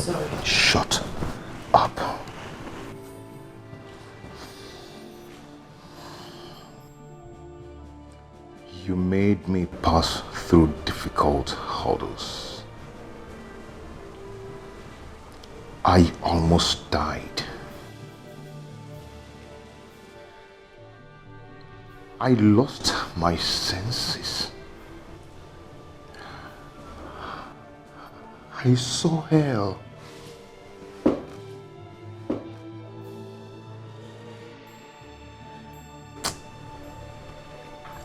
sorry. Shut up. You made me pass through difficult hurdles. I almost died. I lost my senses. I saw hell.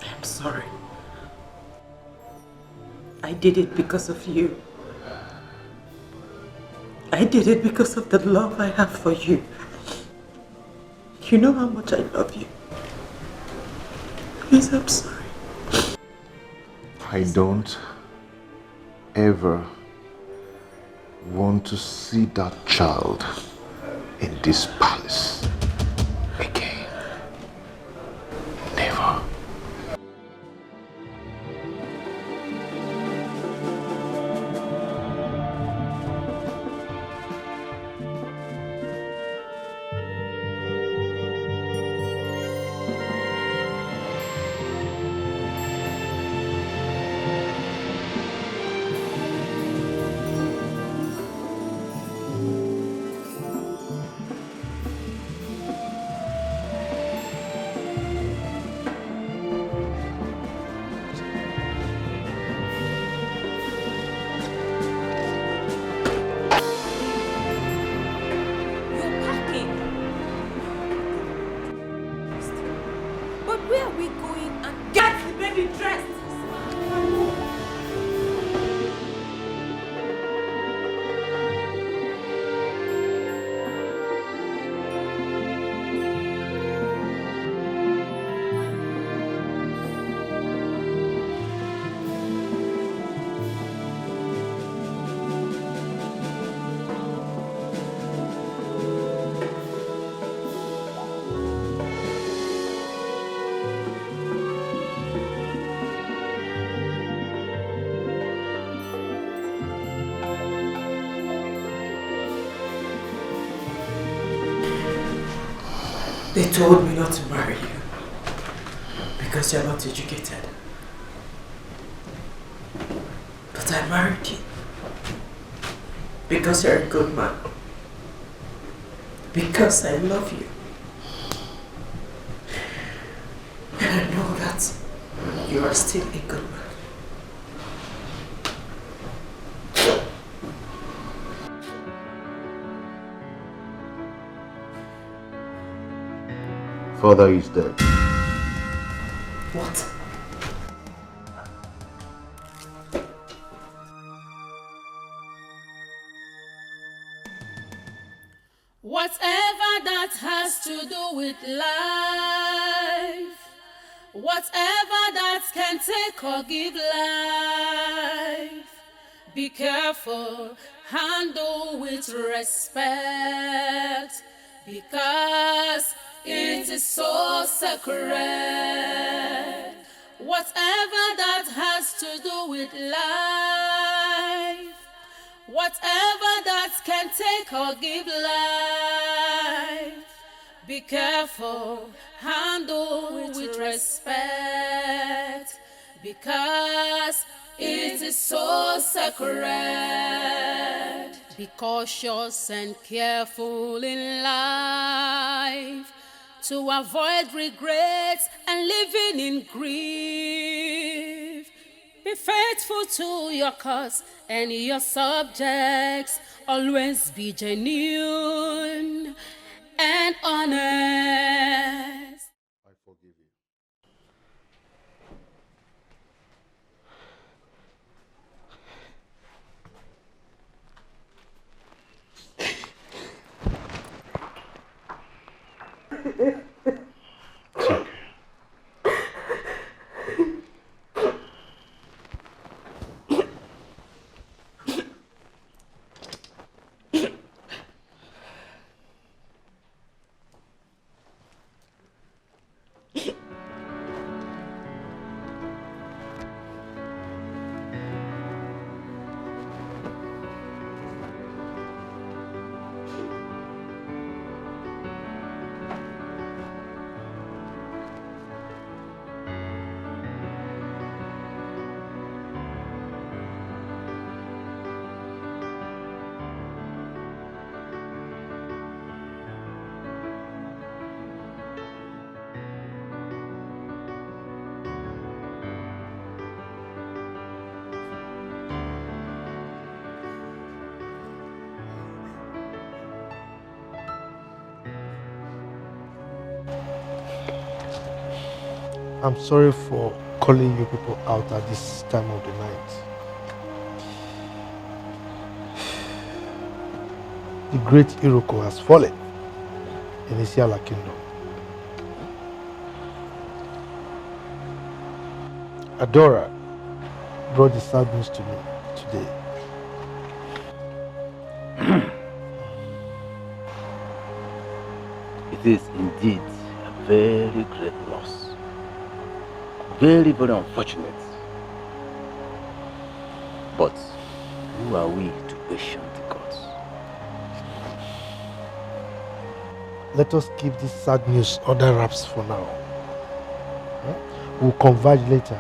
I'm sorry. I did it because of you. I did it because of the love I have for you. You know how much I love you. Please, I'm sorry. I don't ever want to see that child in this palace again. Never. They told me not to marry you because you're not educated. But I married you because you're a good man. Because I love you. And I know that you are still a good man. Father is dead. What? Whatever that has to do with life, whatever that can take or give life, be careful, handle with respect, because it is so sacred. Whatever that has to do with life, whatever that can take or give life, be careful, handle with respect, because it is so sacred. Be cautious and careful in life to avoid regrets and living in grief. Be faithful to your cause and your subjects. Always be genuine and honest. I forgive you. It's okay. I'm sorry for calling you people out at this time of the night. The great Iroko has fallen in Isiala Kingdom. Adora brought the sad news to me today. It is indeed a very great loss. Very, very unfortunate. But who are we to question the gods? Let us keep this sad news under wraps for now. We'll converge later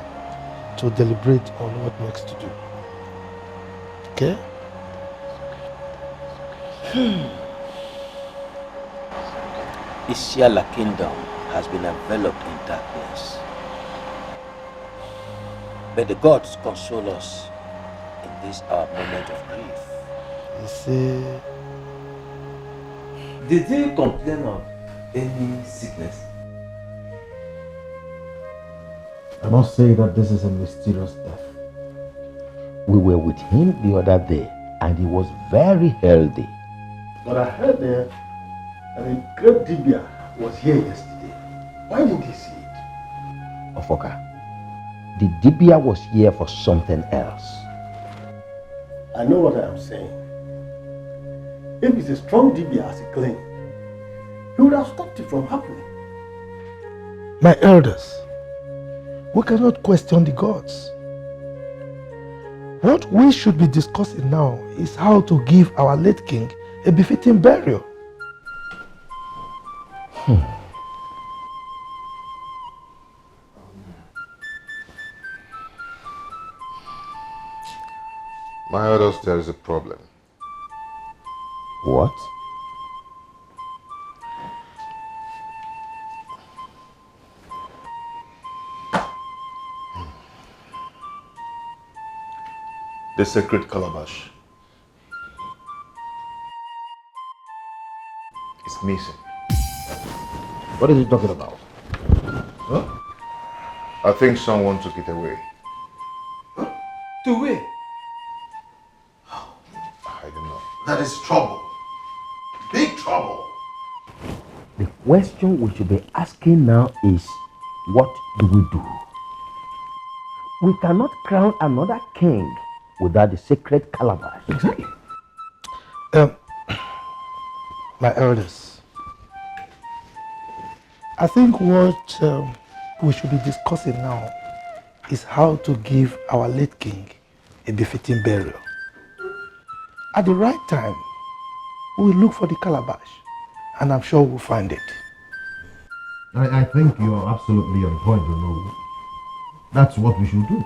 to deliberate on what next to do. Okay? Isiala Kingdom has been enveloped in darkness. But the gods console us in this our moment of grief. You see... Did you complain of any sickness? I must say that this is a mysterious death. We were with him the other day and he was very healthy. But I heard that a great Dibia was here yesterday. Why didn't he see it? Ofoka, the Dibia was here for something else. I know what I am saying. If it's a strong Dibia as he claims, he would have stopped it from happening. My elders, we cannot question the gods. What we should be discussing now is how to give our late king a befitting burial. My elders, there is a problem. What? The sacred Calabash is missing. What is he talking about? Huh? I think someone took it away. To where? I don't know. That is trouble. Big trouble. The question we should be asking now is, what do we do? We cannot crown another king without the sacred Calabash. Exactly. My elders, I think what we should be discussing now is how to give our late king a befitting burial. At the right time, we'll look for the Calabash, and I'm sure we'll find it. I think you're absolutely on point, Ono. That's what we should do.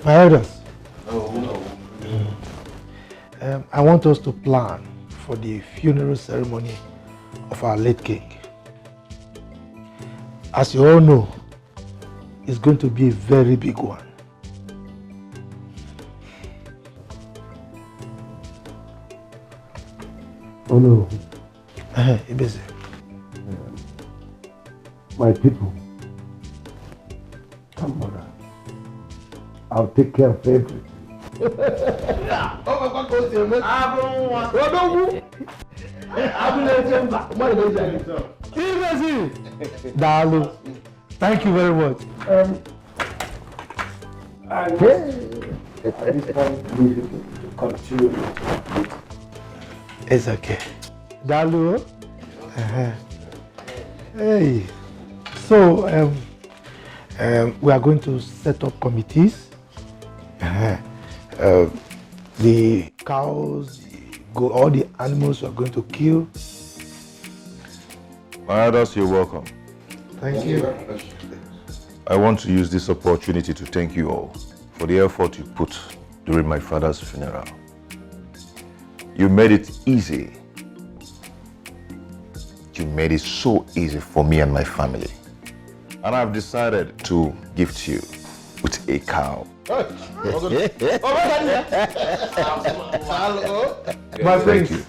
My elders, I want us to plan for the funeral ceremony of our late king. As you all know, it's going to be a very big one. Oh no, Ibeze. my people. Come on. I'll take care of everything. Dalu, thank you very much. At this point, we should continue. It's okay. Dalu. Hey. So, we are going to set up committees. The cows, all the animals we are going to kill. My elders, you're welcome. Thank you. I want to use this opportunity to thank you all for the effort you put during my father's funeral. You made it easy. You made it so easy for me and my family. And I've decided to gift you with a cow. My Thank you.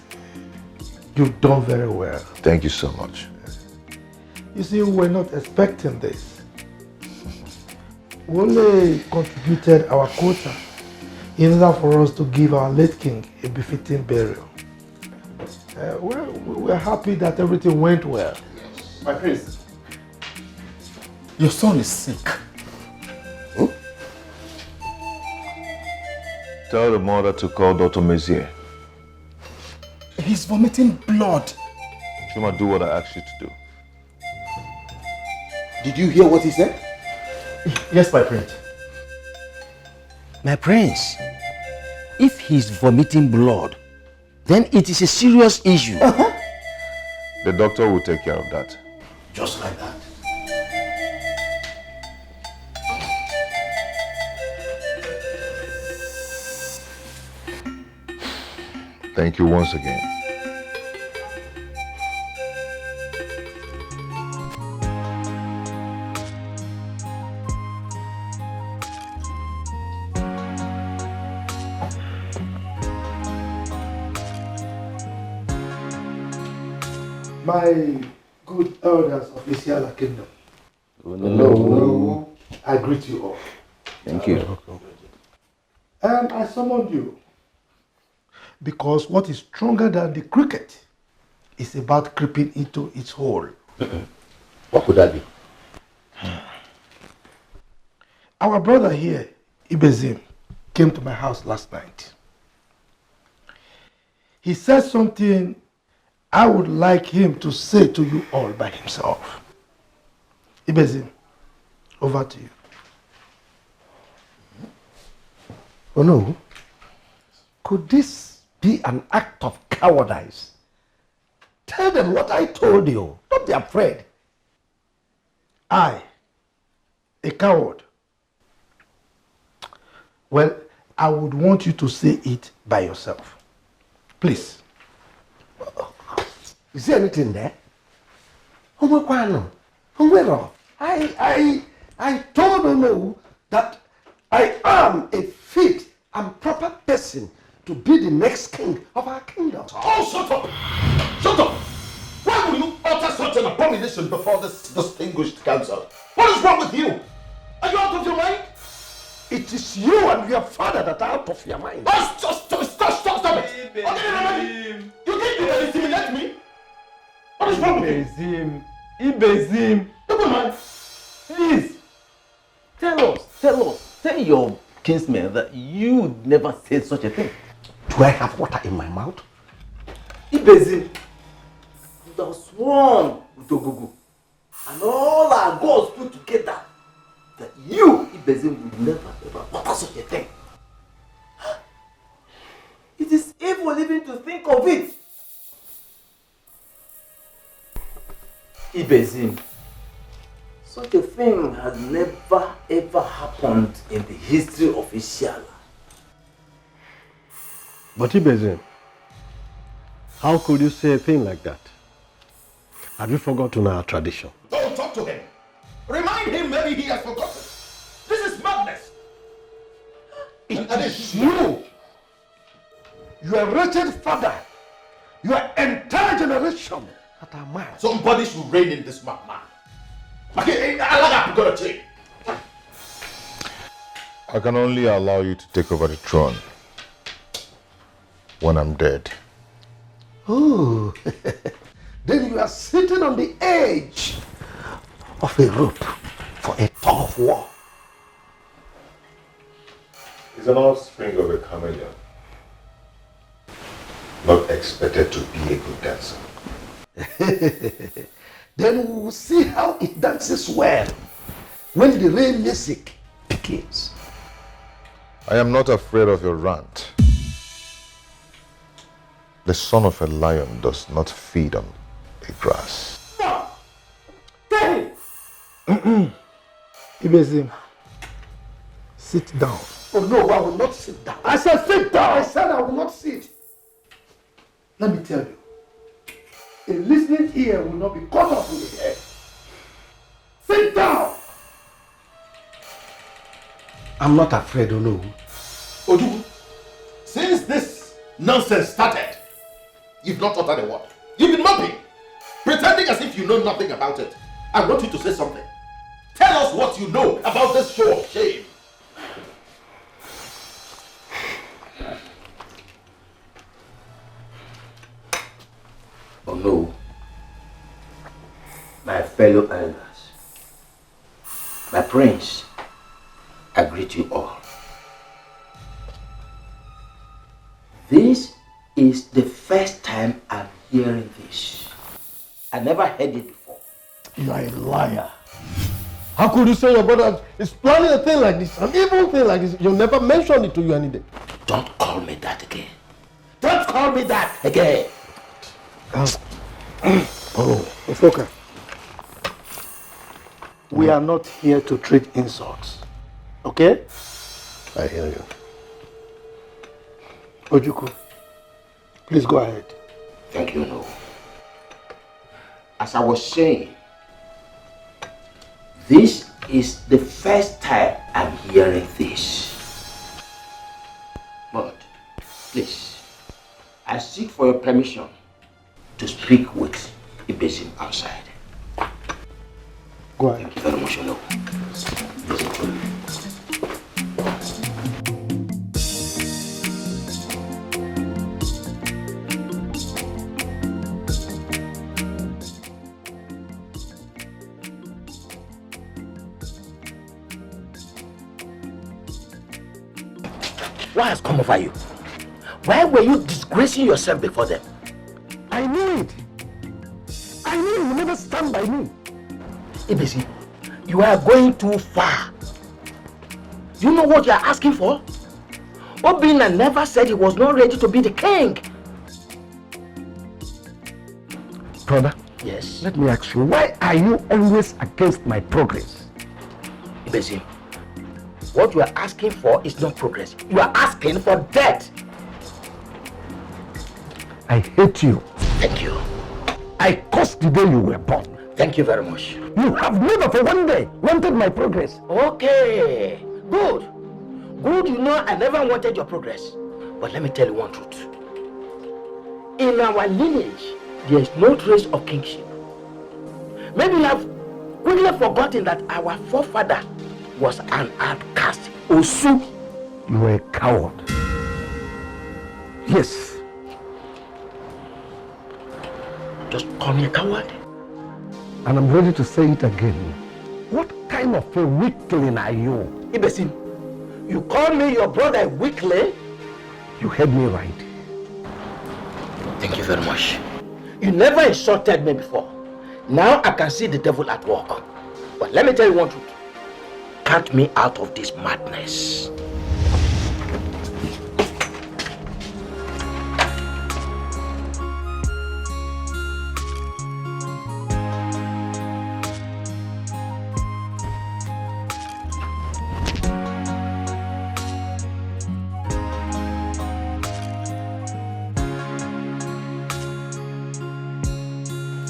You've done very well. Thank you so much. You see, we were not expecting this. We only contributed our quota in order for us to give our late king a befitting burial. Well, we're happy that everything went well. My prince, Your son is sick. Tell the mother to call Dr. Mezier. He's vomiting blood. Chuma, do what I asked you to do. Did you hear what he said? yes, my prince. My prince, if he's vomiting blood, then it is a serious issue. The doctor will take care of that. Just like that. Thank you once again. My good elders of Isiala Kingdom, I greet you all. Thank you. And I summoned you because what is stronger than the cricket is about creeping into its hole. What could that be? Our brother here, Ibezim, came to my house last night. He said something I would like him to say to you all by himself. Ibezim, over to you. Oh no. Could this be an act of cowardice? Tell them what I told you. Don't be afraid. I, a coward. Well, I would want you to say it by yourself. Please. Is there anything there? I told you that I am a fit and proper person to be the next king of our kingdom. Oh, shut up! Shut up! Why will you utter such an abomination before this distinguished council? What is wrong with you? Are you out of your mind? It is you and your father that are out of your mind. Oh, stop it! Okay, you think you can intimidate me? What is wrong with you? Ibezim, Never mind. please, tell your kinsmen that you would never say such a thing. Do I have water in my mouth? Ibezim, you have sworn with Ogugu and all our gods put together that you, Ibezim, would never ever utter such a thing. It is evil even to think of it. Ibezim, such a thing has never ever happened in the history of Isiala. But Ibezim, how could you say a thing like that? Have you forgotten our tradition? Don't talk to him. Remind him maybe he has forgotten. This is madness. It is you, your wretched father, your entire generation that are mad. Somebody should reign in this madman. Okay, I got to change. I can only allow you to take over the throne when I'm dead. Oh, then you are sitting on the edge of a rope for a tug of war. He's an offspring of a chameleon. Not expected to be a good dancer. Then we will see how it dances well when the rain music begins. I am not afraid of your rant. The son of a lion does not feed on the grass. Ibezim, sit down. Oh no, I will not sit down. I said sit down. I said I will not sit. Let me tell you, a listening ear will not be cut off in the head. Sit down. I'm not afraid, oh no. Ojugu, since this nonsense started, you've not uttered a word. speaking as if you know nothing about it. I want you to say something. Tell us what you know about this show of shame. Oh no, my fellow elders, my prince, I greet you all. This is the first time I'm hearing this. I never heard it before. You are a liar. How could you say your brother is planning a thing like this, an evil thing like this? You'll never mention it to you any day. Don't call me that again. Don't call me that again. Oh, Ofoka. We are not here to treat insults. Okay? I hear you. Ojuku, please go ahead. Thank you, no. As I was saying, this is the first time I'm hearing this. But, please, I seek for your permission to speak with Ibezim outside. Go ahead. Thank you very much, no. Listen to me. What has come over you? Why were you disgracing yourself before them? I knew it. I knew you would never stand by me. Ibezi, you are going too far. You know what you are asking for? Obinna never said he was not ready to be the king. Brother, Yes. let me ask you, why are you always against my progress? Ibezi, what you are asking for is not progress. You are asking for death. I hate you. Thank you. I cursed the day you were born. Thank you very much. You have never for one day wanted my progress. Okay, good. Good, you know I never wanted your progress. But let me tell you one truth. In our lineage, there is no trace of kingship. Maybe you have quickly forgotten that our forefather was an outcast. Osu. You were a coward. Yes. Just call me a coward. And I'm ready to say it again. What kind of a weakling are you? Ibesim, you call me your brother a weakling? You heard me right. Thank you very much. You never insulted me before. Now I can see the devil at work. But let me tell you one truth. Count me out of this madness.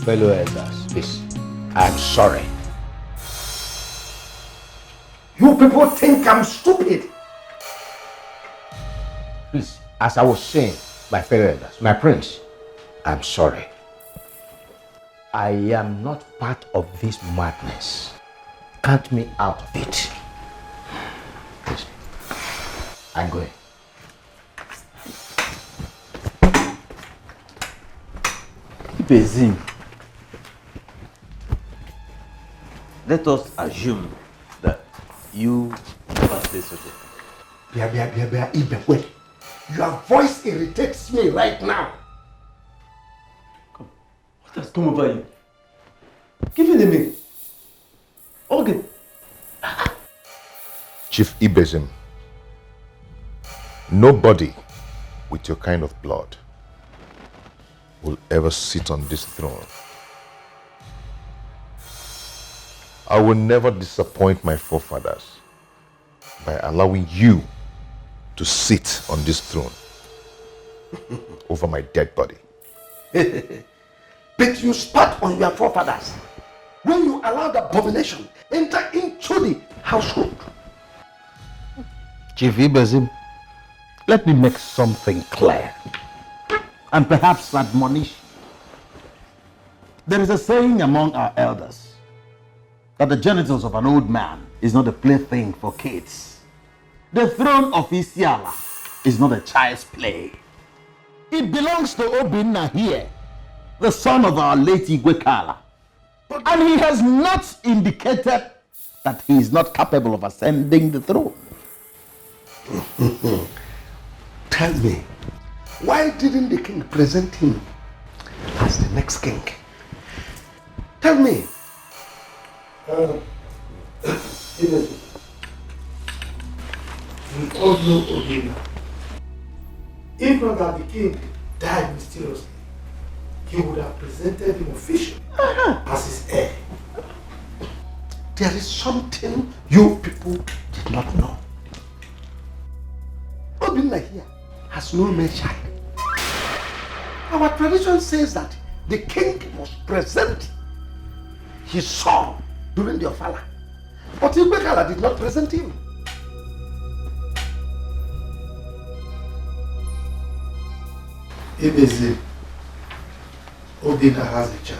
Fellow elders, please, I'm sorry. You people think I'm stupid. Please, as I was saying, my fellow elders, my prince, I'm sorry. I am not part of this madness. Count me out of it. Please, I'm going. Ibezim, let us assume that you never say such a thing. Your voice irritates me right now. What has come over you? Give me the milk. Okay. Chief Ibezim, nobody with your kind of blood will ever sit on this throne. I will never disappoint my forefathers by allowing you to sit on this throne over my dead body. But you spat on your forefathers when you allowed abomination enter into the household. Chief Ibezim, let me make something clear and perhaps admonish. There is a saying among our elders that the genitals of an old man is not a plaything for kids. The throne of Isiala is not a child's play. It belongs to Obinna here, the son of our late Igwekala. And he has not indicated that he is not capable of ascending the throne. Tell me, why didn't the king present him as the next king? Tell me. You all know Obinna. If not that the king died mysteriously, he would have presented him officially as his heir. There is something you people did not know. Obinna here has no male child. Our tradition says that the king must present his son during the Ofala. But Igbekala did not present him. Ibeze, Obinna has a child.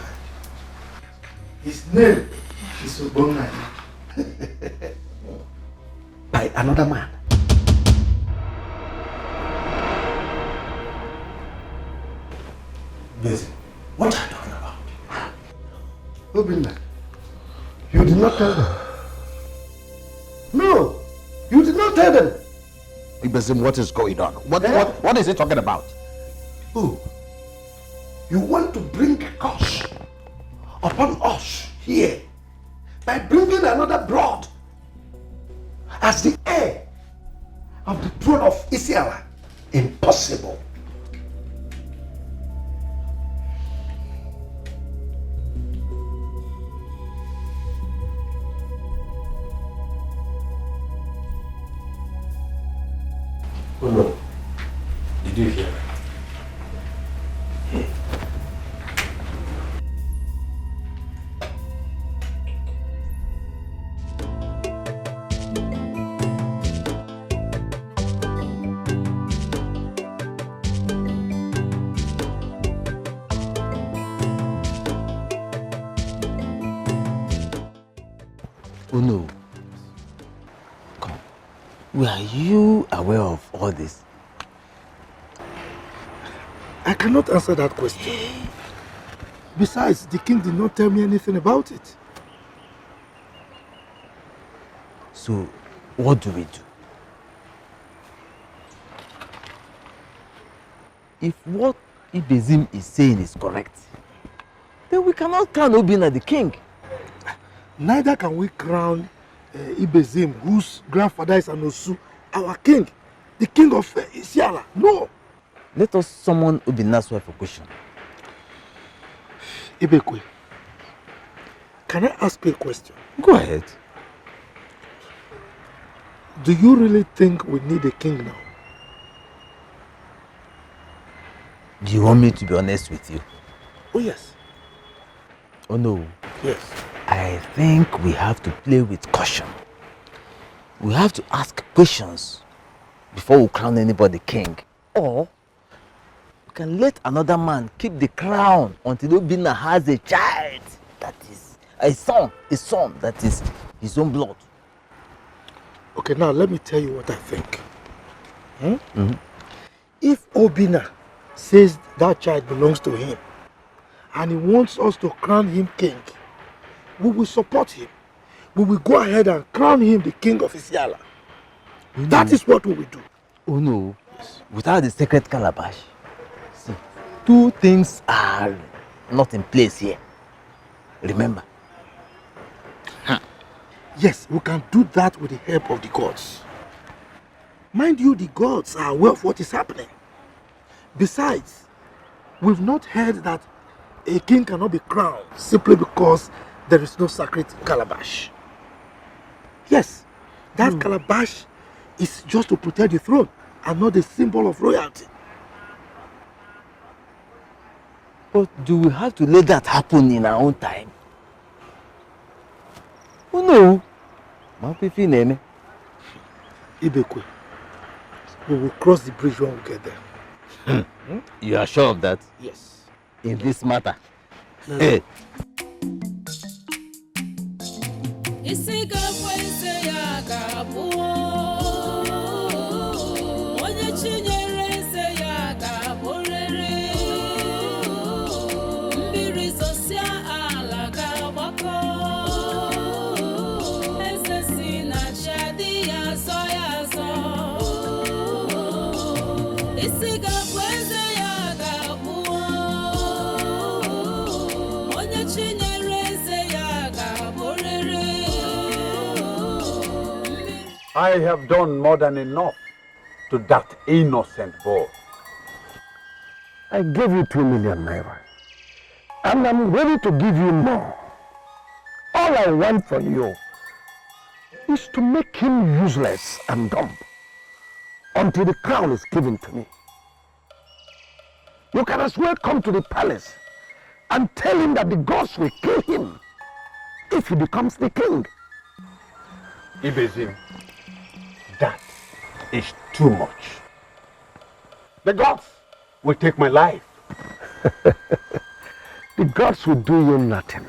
His name is Obonai. By another man. Ibeze, what are you talking about? Obinna, you did not tell them. No, you did not tell them. Ibezim, what is going on? What is he talking about? Oh, you want to bring a curse upon us here by bringing another broad as the heir of the throne of Isiala? Impossible. Oh no. Did you hear that? Oh no. Come. Were you aware of all this? I cannot answer that question. Besides, the king did not tell me anything about it. So, what do we do? If what Ibezim is saying is correct, then we cannot crown Obinna the king. Neither can we crown Ibezim, whose grandfather is Anosu, our king, the king of Isiala. No. Let us summon Obinna's wife for question. Ibekwe, can I ask you a question? Go ahead. Do you really think we need a king now? Do you want me to be honest with you? Oh yes. Oh no. Yes. I think we have to play with caution. We have to ask questions before we crown anybody king. Or we can let another man keep the crown until Obinna has a child, that is a son that is his own blood. Okay, now let me tell you what I think. If Obinna says that child belongs to him and he wants us to crown him king, we will support him. We will go ahead and crown him the king of Isiala. That is what we will do. Oh no. Yes. Without the sacred Calabash, see, two things are not in place here. Remember. Yes, we can do that with the help of the gods. Mind you, the gods are aware of what is happening. Besides, we've not heard that a king cannot be crowned simply because there is no sacred Calabash. Yes, that Calabash is just to protect the throne and not a symbol of royalty. But do we have to let that happen in our own time? Oh no. Ibekwe, we will cross the bridge when we get there. You are sure of that? Yes. In this matter? Hey. I have done more than enough to that innocent boy. I gave you 2 million naira. And I'm ready to give you more. All I want from you is to make him useless and dumb until the crown is given to me. You can as well come to the palace and tell him that the gods will kill him if he becomes the king. Ibezim, that is too much. The gods will take my life. The gods will do you nothing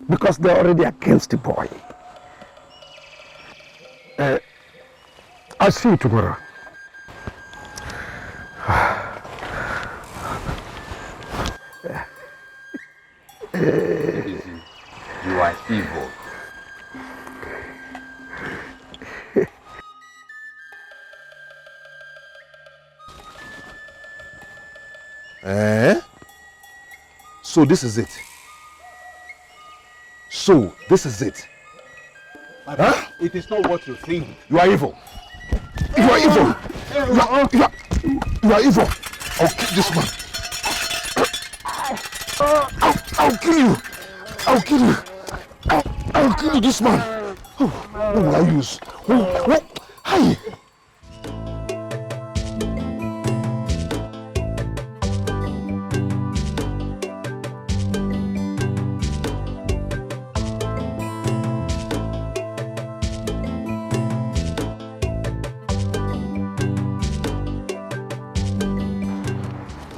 because they're already against the boy. I'll see you tomorrow. You are evil. So this is it. So this is it. Huh? It is not what you think. You are evil. You are evil. You are evil. I'll kill this man. I'll kill you. I'll kill you. I'll kill you, this man. Oh, what will I use? What? Hi.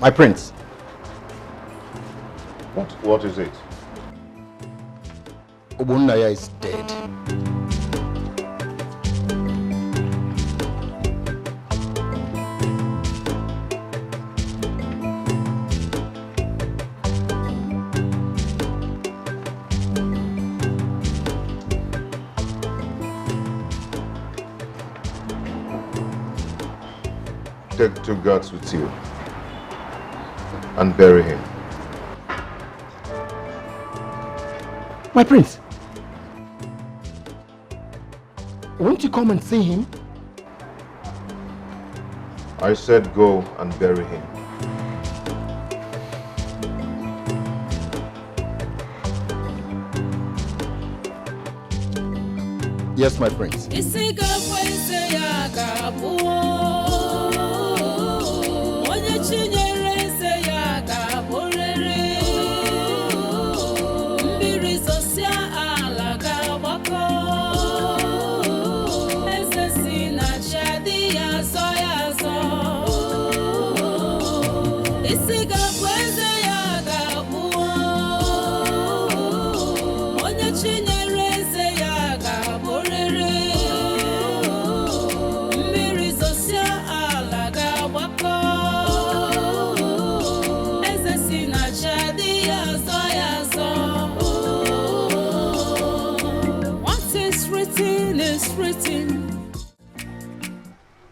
My prince. What is it? Obunnaya is dead. Take 2 guards with you and bury him. My prince, won't you come and see him? I said go and bury him. Yes, my prince.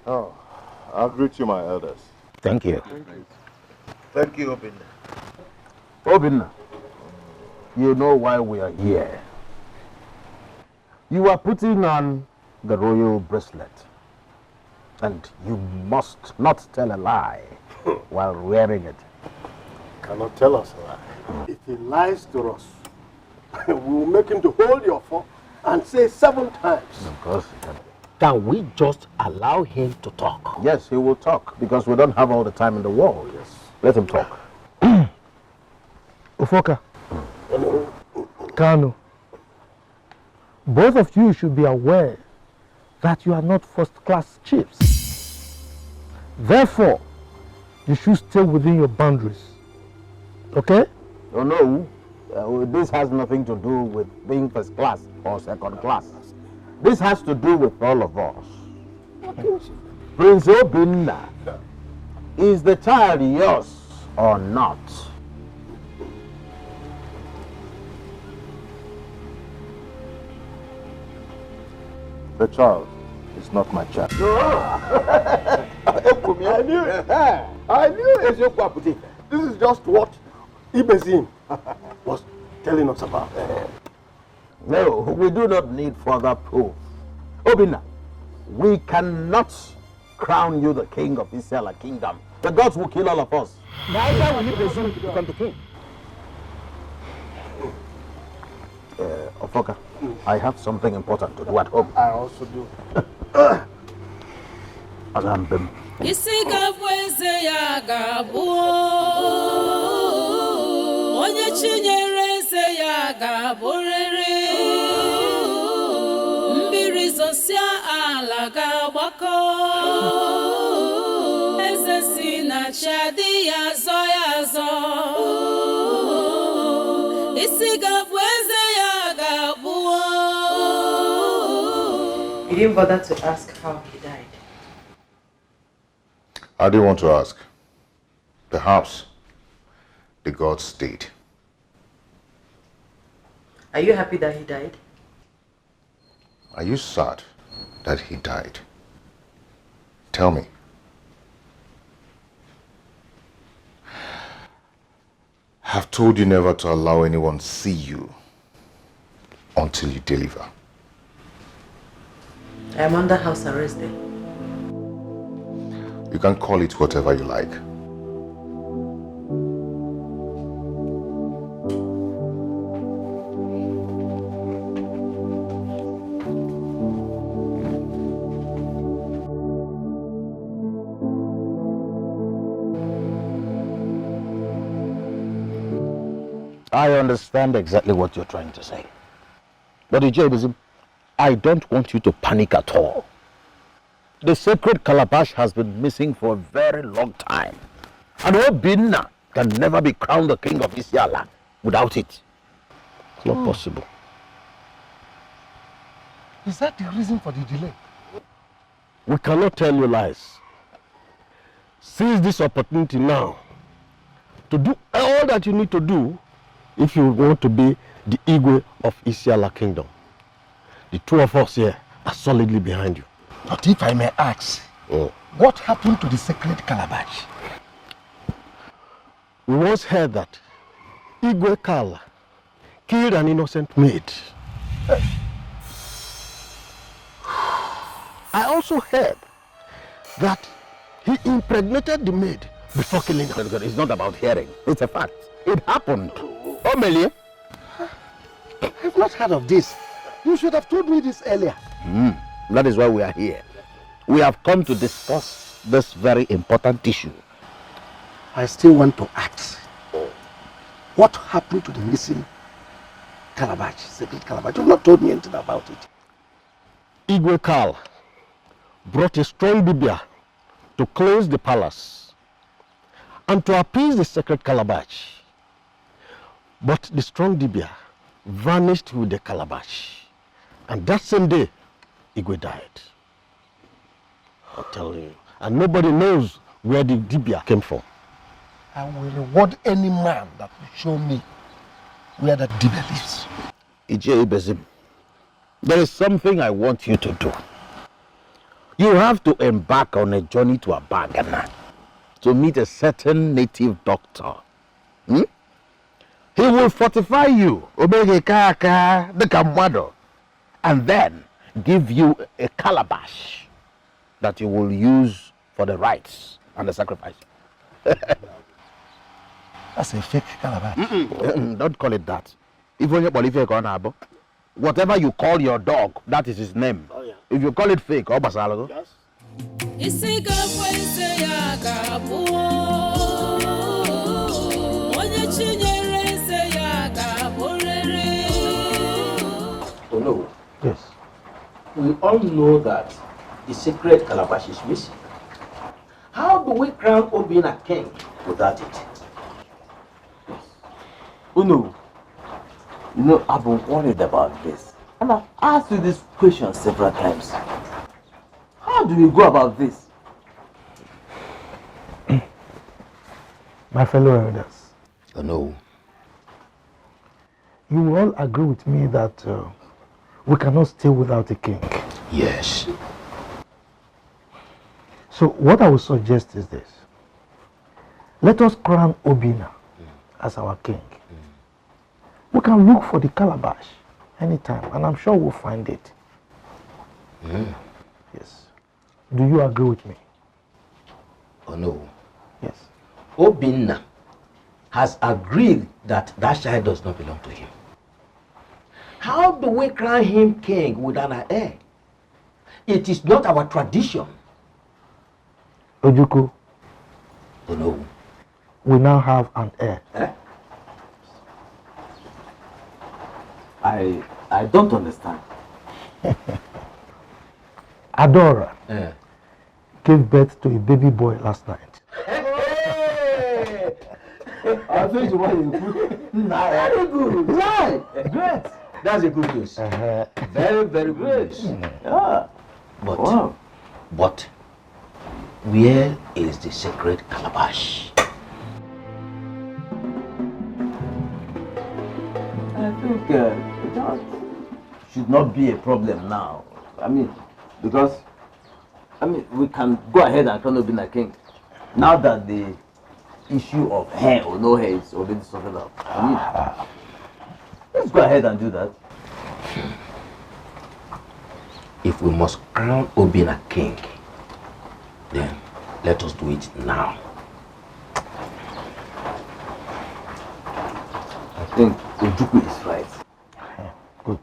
Oh, I'll greet you, my elders. Thank you. Thank you, Obinna. Obinna, you know why we are here. You are putting on the royal bracelet. And you must not tell a lie while wearing it. Cannot tell us a lie. If he lies to us, we will make him to hold your fork and say 7 times. Of course. Can we just allow him to talk? Yes, he will talk because we don't have all the time in the world. Yes. Let him talk. Ufoka, Kano, both of you should be aware that you are not first-class chiefs. Therefore, you should stay within your boundaries. Okay? Oh no, This has nothing to do with being first class or second class. This has to do with all of us. Prince Obinna, is the child yours or not? The child is not my child. I knew it. I knew it. This is just what Ibezin was telling us about. No, we do not need further proof. Obinna, we cannot crown you the king of Israel kingdom. The gods will kill all of us. Naija will Ibezin become the king. Ofoka, I have something important to do at home. I also do. Agambem. Isi gabweze ya gabuo Onye chinyere eze ya gaborere Mbiri zosia ala gagbako Eze si na chadi ya zo Isi gabweze ya gabuo. You didn't bother to ask how he died. I do want to ask. Perhaps the gods did. Are you happy that he died? Are you sad that he died? Tell me. I've told you never to allow anyone see you until you deliver. I am under house arrest then. You can call it whatever you like. I understand exactly what you're trying to say. But Ijebizim, I don't want you to panic at all. The sacred Calabash has been missing for a very long time. And Obinna can never be crowned the king of Isiala without it. It's not possible. Is that the reason for the delay? We cannot tell you lies. Seize this opportunity now to do all that you need to do if you want to be the Igwe of Isiala kingdom. The two of us here are solidly behind you. But if I may ask, what happened to the sacred Calabash? We once heard that Igwe Kala killed an innocent maid. I also heard that he impregnated the maid before killing her. It's not about hearing, it's a fact. It happened. Oh, Melie. I've not heard of this. You should have told me this earlier. That is why we are here. We have come to discuss this very important issue. I still want to ask, what happened to the missing Calabash, sacred Calabash? You have not told me anything about it. Igwe Kal brought a strong Bibia to cleanse the palace and to appease the sacred Calabash. But the strong Dibia vanished with the Calabash. And that same day, Igwe died. I'll tell you. And nobody knows where the Dibia came from. I will reward any man that will show me where that Dibia lives. Ije Ibezim, there is something I want you to do. You have to embark on a journey to Abagana to meet a certain native doctor. He will fortify you, and then give you a calabash that you will use for the rites and the sacrifice. That's a fake calabash. Don't call it that. Whatever you call your dog, that is his name. Oh, yeah. If you call it fake, yes. No. Yes. We all know that the sacred Calabash is missing. How do we crown Obinna king without it? Uno, You know, I've been worried about this. And I've asked you this question several times. How do we go about this? My fellow elders. Oh no. You will all agree with me that we cannot stay without a king. Yes. So what I would suggest is this. Let us crown Obina as our king. We can look for the Calabash anytime, and I'm sure we'll find it. Yes. Do you agree with me? Oh no. Yes. Obinna has agreed that that child does not belong to him. How do we crown him king without an heir? It is not our tradition. Ojuku. Oh no. We now have an heir. Eh? I don't understand. Adora gave birth to a baby boy last night. Hey! I think you want to put. Very good. Right. Great. That's a good news. Very, very good news. Yeah. But where is the sacred Calabash? I think that should not be a problem now. I mean, because we can go ahead and crown Obinna king now that the issue of hair or no hair is already sorted out. I mean, let's go ahead and do that. If we must crown Obinna king, then let us do it now. I think Ojuku is right. Good.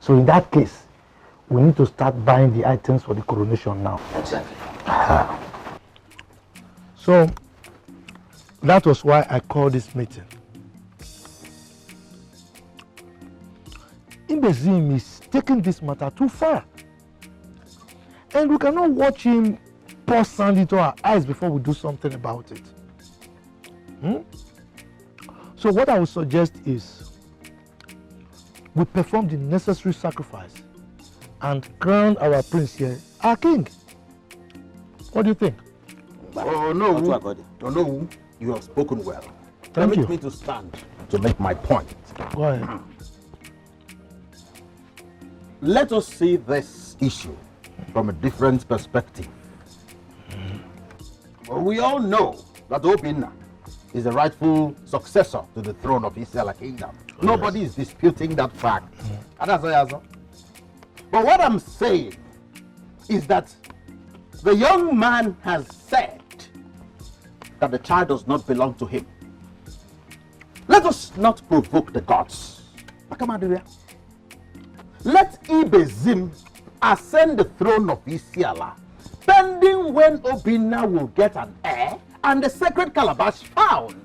So in that case, we need to start buying the items for the coronation now. Exactly. So that was why I called this meeting. Ibezim is taking this matter too far. And we cannot watch him pour sand into our eyes before we do something about it. So what I would suggest is we perform the necessary sacrifice and crown our prince here, our king. What do you think? Oh no, oh no, you have spoken well. Thank you. Permit me to stand to make my point. Go ahead. Let us see this issue from a different perspective. Well, we all know that Obinna is the rightful successor to the throne of Isiala Kingdom. Nobody is disputing that fact. But what I'm saying is that the young man has said that the child does not belong to him. Let us not provoke the gods. Let Ibezim ascend the throne of Isiala, pending when Obinna will get an heir and the sacred Calabash found.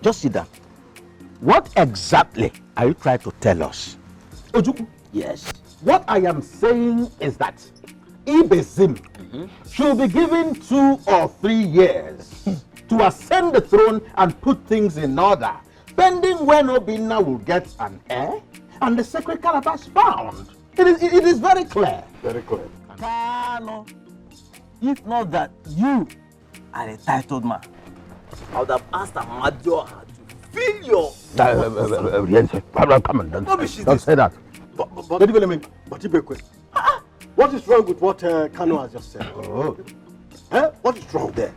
Just sit down. What exactly are you trying to tell us? Ojuku, Yes. what I am saying is that Ibezim should be given 2 or 3 years to ascend the throne and put things in order, pending when Obinna will get an heir and the sacred Calabash found. It is very clear. Very clear. Kano, if not that you are a titled man, I would have asked Amadioha to fill your... Come on, don't say that. What is wrong with what Kano has just said? What is wrong there?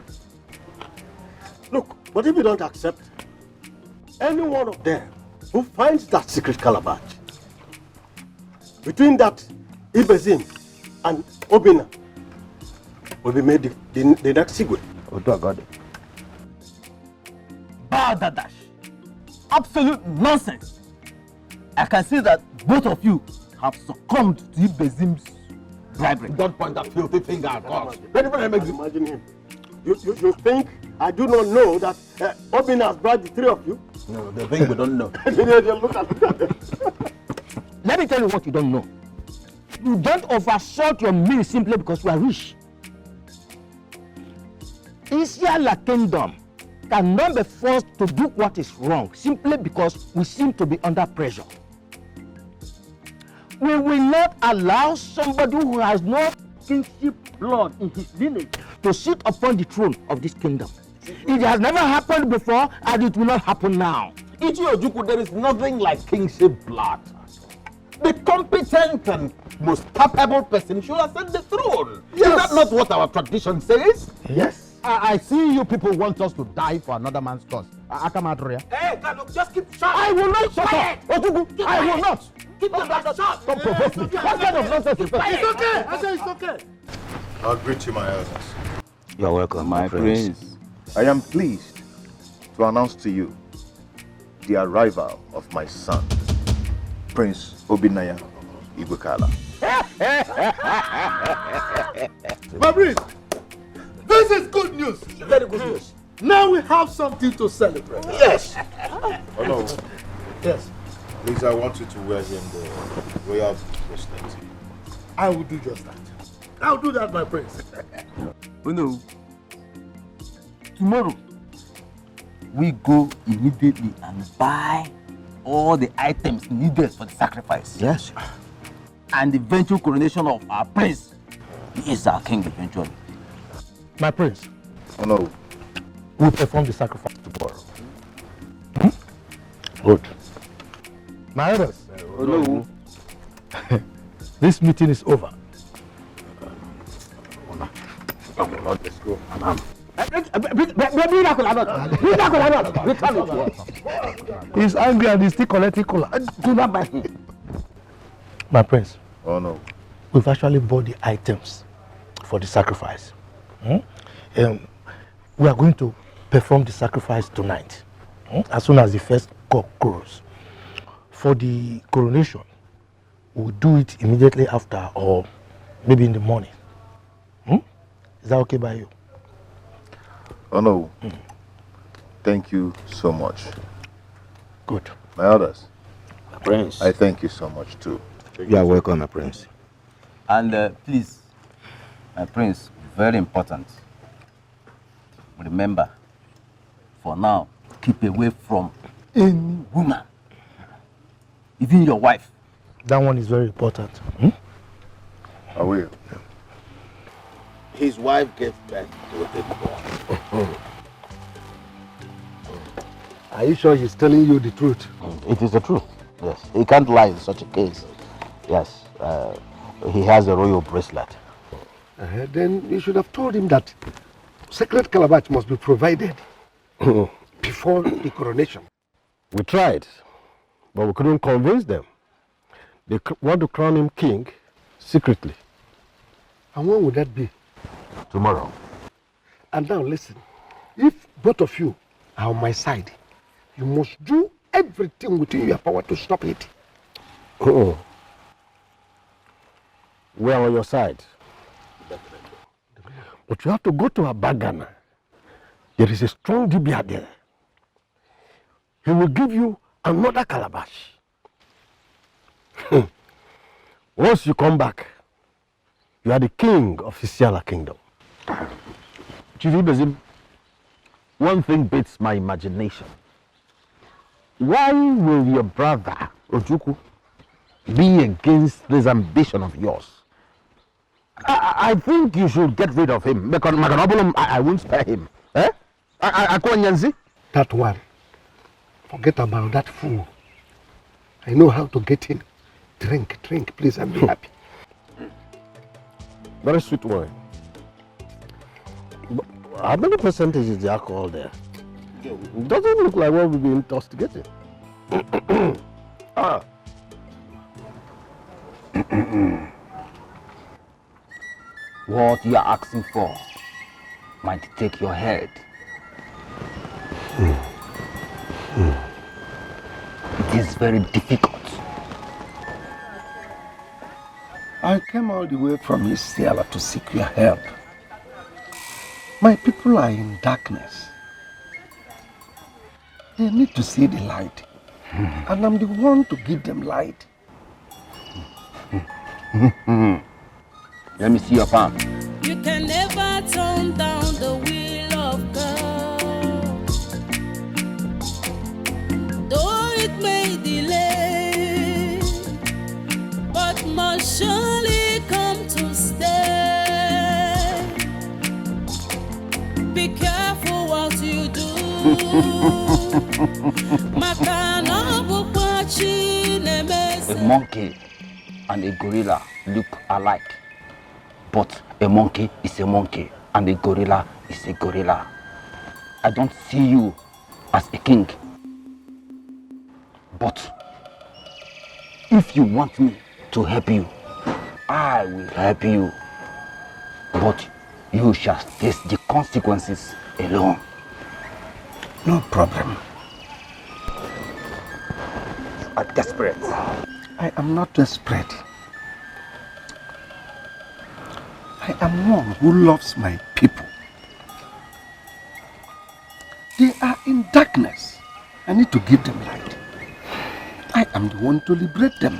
Look, but if you don't accept any one of them who finds that secret Calabash, between that Ibezim and Obinna will be made the next Sigwe. Badadash. Absolute nonsense. I can see that both of you have succumbed to Ibezim's bribery. Don't point that filthy finger at us. Imagine him. You think I do not know that Obinna has bribed the 3 of you? No, the thing we don't know. Look at them. Let me tell you what you don't know. You don't overshot your meal simply because you are rich. Isiala Kingdom cannot be forced to do what is wrong simply because we seem to be under pressure. We will not allow somebody who has no kingship blood in his lineage to sit upon the throne of this kingdom. It has never happened before and it will not happen now. Ojukwu, there is nothing like kingship blood. The competent and most capable person should ascend the throne. Yes. Is that not what our tradition says? Yes. I see you people want us to die for another man's cause. Akamadria. Hey, just keep shut. I will not shut up. Ojukwu, I will not. Keep the mouth shut. Don't provoke me. What kind of nonsense is that? It's okay. I say it's okay. I'll greet you, my elders. You're welcome, my prince. I am pleased to announce to you the arrival of my son, Prince Obinaya Igwekala. My prince, this is good news. Very good news. Now we have something to celebrate. Yes. Oh no, Yes, please, I want you to wear him the royal bracelet. I will do just that. I'll do that, my prince. No. Tomorrow, we go immediately and buy all the items needed for the sacrifice. Yes. And the eventual coronation of our prince. He is our king eventually. My prince, Oh no, we'll perform the sacrifice tomorrow. Good. My elders, Oh no. this meeting is over. Let's go. He's angry and he's still collecting cola. Do not buy him. My prince, oh no. we've actually bought the items for the sacrifice. We are going to perform the sacrifice tonight, as soon as the first cock crows. For the coronation, we'll do it immediately after or maybe in the morning. Is that okay by you? Oh no. Thank you so much. Good. My elders, My prince. I thank you so much too. You are welcome, my prince. And please, my prince, very important. Remember, for now, keep away from any woman, even your wife. That one is very important. I will. His wife gave birth to a baby boy. Are you sure he's telling you the truth? It is the truth. Yes. He can't lie in such a case. Yes. He has a royal bracelet. Then you should have told him that sacred calabash must be provided before the coronation. We tried, but we couldn't convince them. They want to crown him king secretly. And when would that be? Tomorrow. And now listen, if both of you are on my side, you must do everything within your power to stop it. We're on your side. But you have to go to Abagana. There is a strong dibia there. He will give you another calabash. Once you come back, you are the king of Isiala kingdom. Chief Ibezim, one thing beats my imagination. Why will your brother, Ojukwu, be against this ambition of yours? I think you should get rid of him. Because I won't spare him. Eh? That one, forget about that fool. I know how to get him. Drink, please, and be happy. Very sweet wine. But how many percentage is the alcohol there? It doesn't look like what we've been intoxicated. What you are asking for might take your head. It is very difficult. I came all the way from Isiala to seek your help. My people are in darkness. They need to see the light. And I'm the one to give them light. Let me see your palm. You can never turn down the will of God. must surely come to stay. Be careful what you do. A monkey and a gorilla look alike, but a monkey is a monkey and a gorilla is a gorilla. I don't see you as a king, but if you want me to help you, I will help you, but you shall face the consequences alone. No problem. You are desperate. I am not desperate. I am one who loves my people. They are in darkness. I need to give them light. I am the one to liberate them.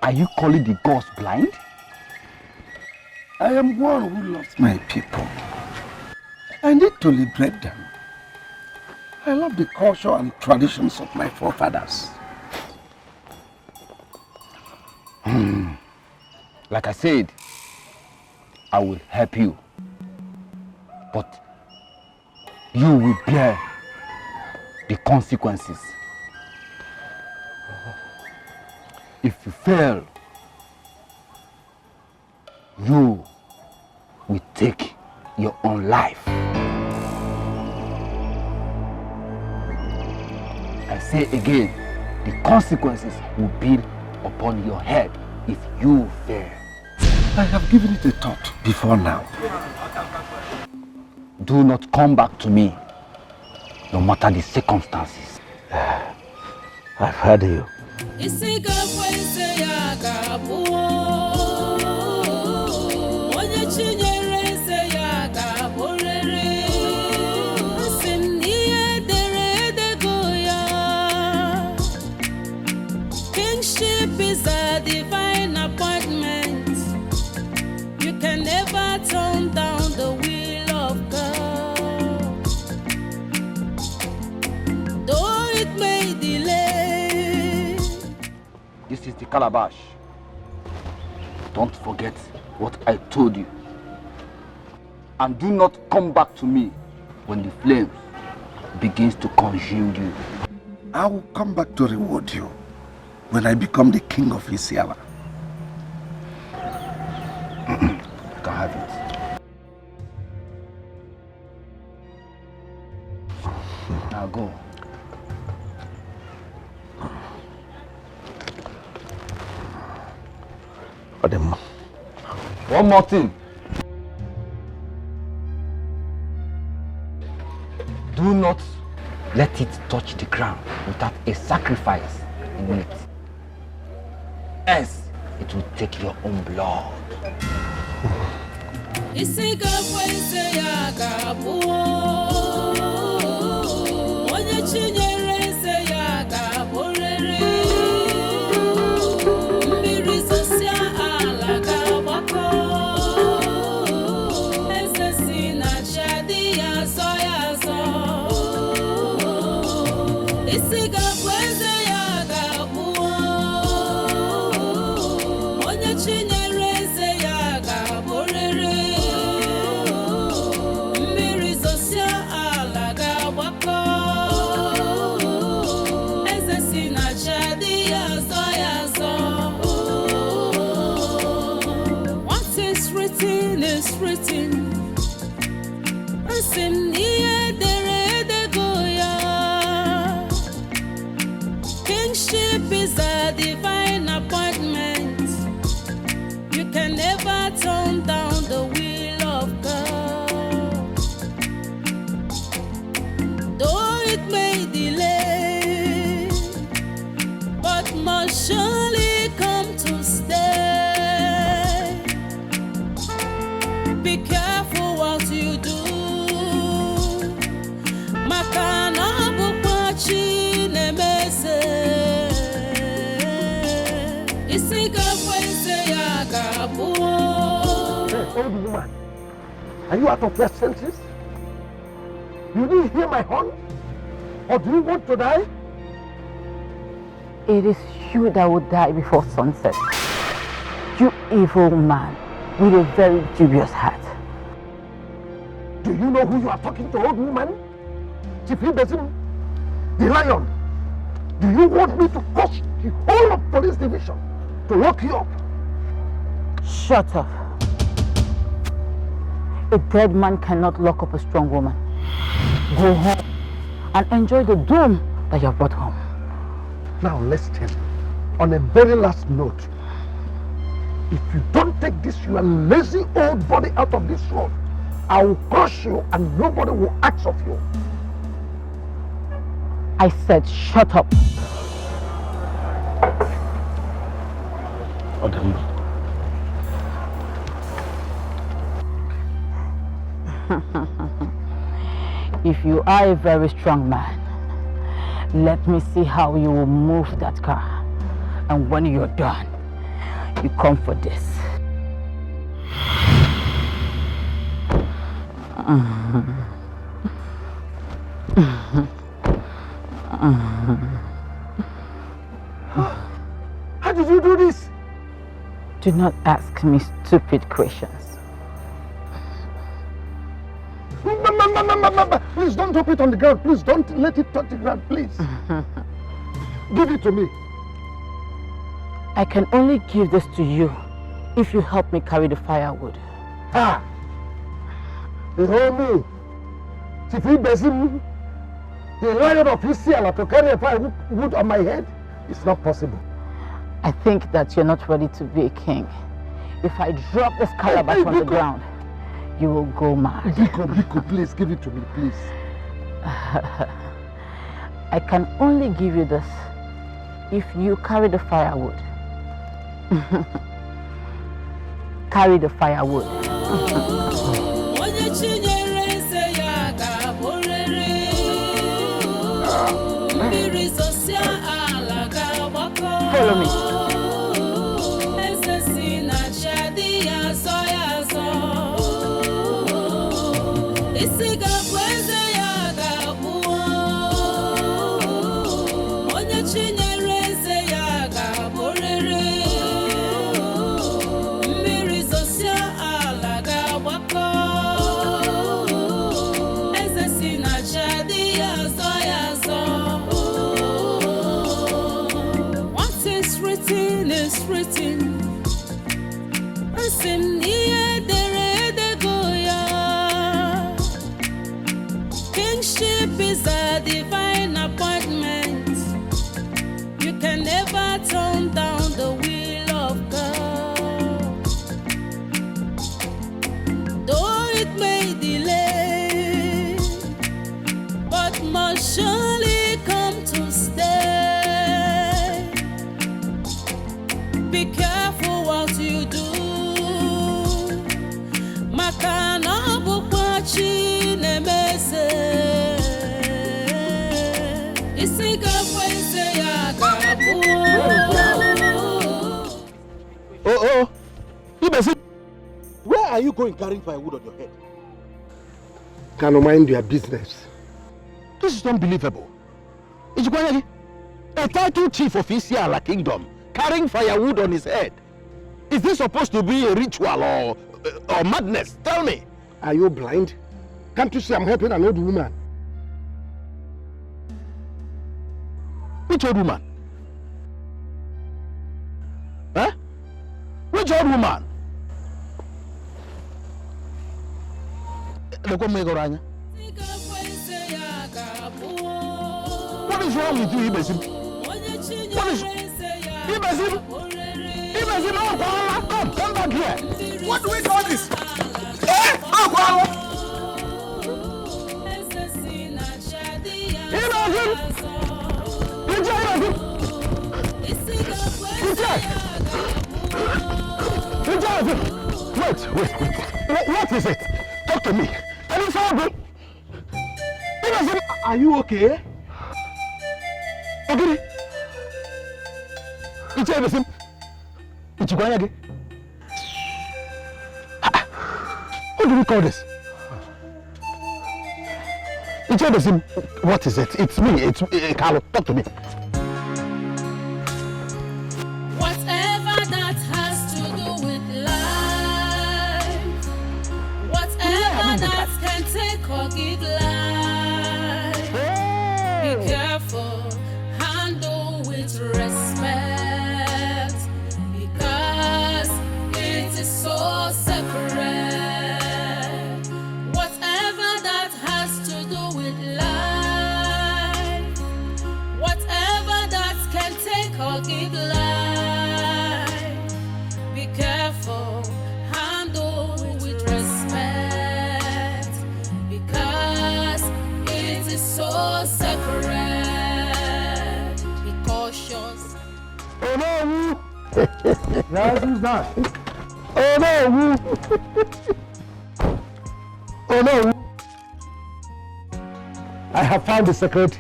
Are you calling the gods blind? I am one who loves my people. I need to liberate them. I love the culture and traditions of my forefathers. Like I said, I will help you, but you will bear the consequences. If you fail, you will take your own life. I say again, the consequences will be upon your head if you fail. I have given it a thought before now. Do not come back to me, no matter the circumstances. I've heard you. Kingship is a divine appointment. You can never turn down the will of God. Though it may delay. This is the Calabash. Don't forget what I told you. And do not come back to me when the flames begins to consume you. I will come back to reward you when I become the king of Isiala. You can have it. Now go. One more thing. Do not let it touch the ground without a sacrifice in it. Else, it will take your own blood. Kingship is a divine appointment. You can never turn down the will of God. Though it may delay, but must surely come to stay. Be careful what you do. Makana bukwachi nemese. Isiga kwese ya gabuo. Hey, old woman, are you out of your senses? You didn't hear my horn? Or do you want to die? It is you that will die before sunset. You evil man with a very dubious heart. Do you know who you are talking to, old woman? Chief Ibesim, the lion. Do you want me to cost the whole of police division to lock you up? Shut up. A dead man cannot lock up a strong woman. Go home and enjoy the doom that you have brought home. Now listen, on a very last note, if you don't take this your lazy old body out of this road, I will crush you and nobody will ask of you. I said shut up. If you are a very strong man, let me see how you will move that car. And when you're done, you come for this. How did you do this? Do not ask me stupid questions. Please don't drop it on the ground. Please don't let it touch the ground, please. Give it to me. I can only give this to you if you help me carry the firewood. Ah! You hear me? If he doesn't, the lion of Isiala to carry a firewood on my head, it's not possible. I think that you're not ready to be a king. If I drop this calabash on the ground, you will go mad. Biko, please give it to me, please. I can only give you this if you carry the firewood. Carry the firewood. Follow me. Kingship is a divine appointment. You can never turn down the will of God. Though it may delay, but must surely come to stay. Be careful what you do. Makana bukwachi nemese. Oh, where are you going carrying firewood on your head? Can you mind your business? This is unbelievable. A title chief of Isiala Kingdom carrying firewood on his head. Is this supposed to be a ritual or madness? Tell me. Are you blind? Can't you see I'm helping an old woman? Which old woman? Huh? Which old woman? What is wrong with you, Ibesim? What is... Ibesim! Ibesim, come back here! What do we call this? Wait. What is it? Talk to me. Can you follow me? Are you okay? Okay. What do we call this? What is it? It's me. It's Carlo. Talk to me. Whatever that has to do is so separate. Whatever that has to do with life, whatever that can take or give life, be careful, handle with respect, because it is so separate. Be cautious. Oh no! Now who's that? Oh no! Oh no! I have found the secret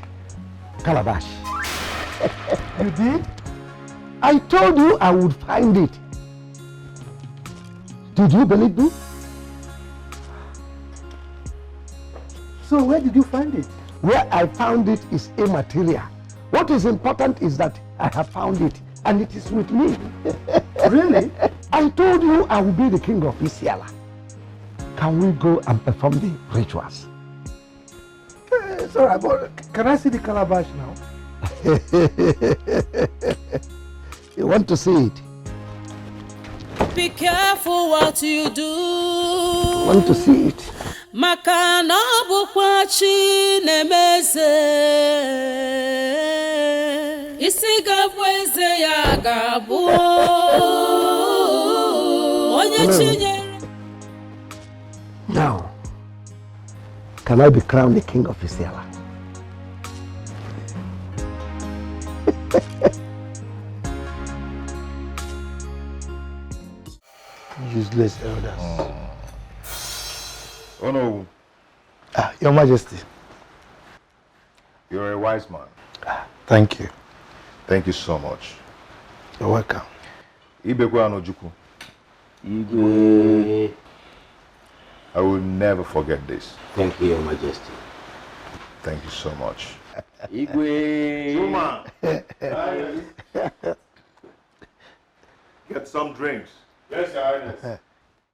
Calabash. You did? I told you I would find it. Did you believe me? So where did you find it? Where I found it is immaterial. What is important is that I have found it and it is with me. Really? I told you I will be the king of Isiala. Can we go and perform the rituals? It's all right, but can I see the Calabash now? You want to see it? Be careful what you do. Want to see it? Maka na bukwa Chinemeze. Isi gabu eze ya gabu. Onye Chinye. Now, can I be crowned the king of Isiala? Useless elders. Oh no. Your Majesty. You're a wise man. Thank you. Thank you so much. You're welcome. Ibekwe Anojuku. Igwe. I will never forget this. Thank you, Your Majesty. Thank you so much. Igwe. Zuma. Get some drinks. Yes, Your Highness.